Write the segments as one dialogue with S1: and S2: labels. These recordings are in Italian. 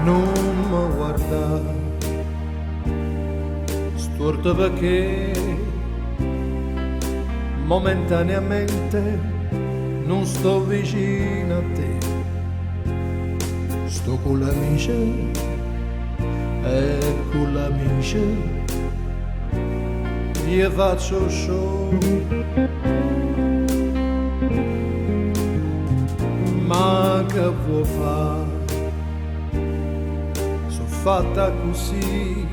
S1: non mi guarda storto perché momentaneamente non sto vicino a te, sto con l'amica e con l'amica io faccio show, ma che vuoi fare? Sono fatta così,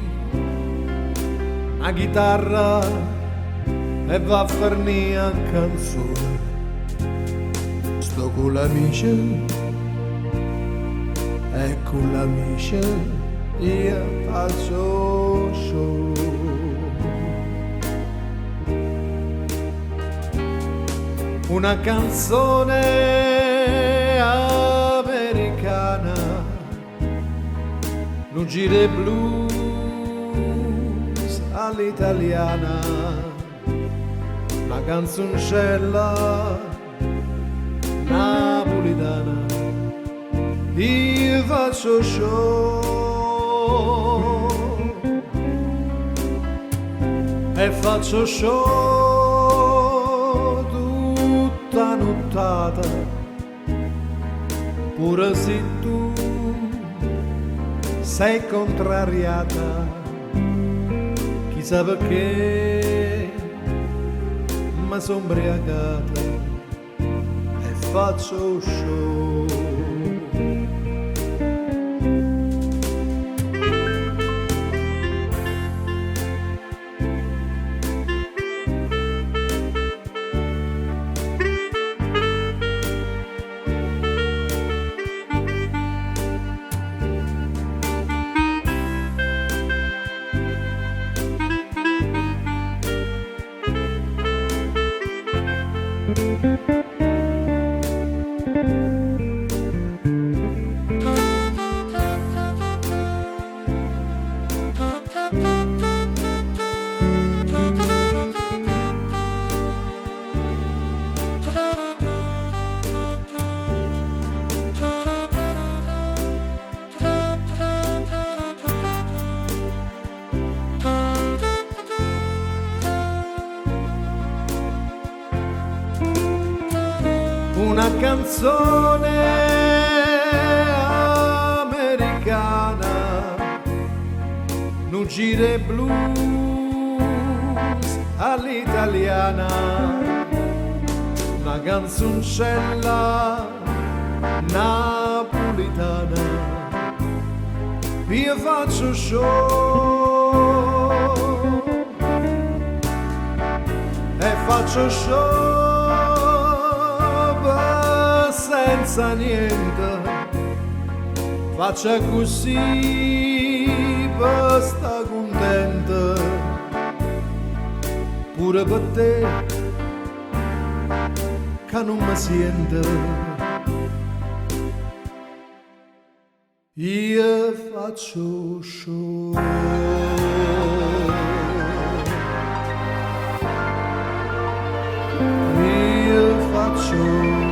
S1: una chitarra e va a farmi a canzone, sto con l'amica e con l'amica io faccio show. Una canzone americana, un giro blues all'italiana, una canzoncella napolitana, io faccio show e faccio show tutta nottata, pure se tu sei contrariata, chissà perché mi sono ubriacata e faccio show. Una canzone americana, un giro blues all'italiana, una canzoncella napolitana, io faccio show e faccio show senza niente, faccia così per sta contenta, pure per te che non mi sente, io faccio show. Io faccio